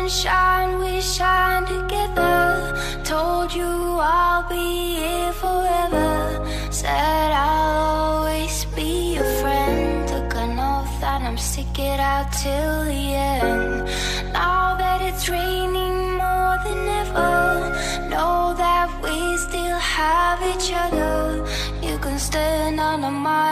sunshine, we shine together. Told you I'll be here forever. Said I'll always be your friend. Took an oath that I'm stick it out till the end. Now that it's raining more than ever, know that we still have each other. You can stand under my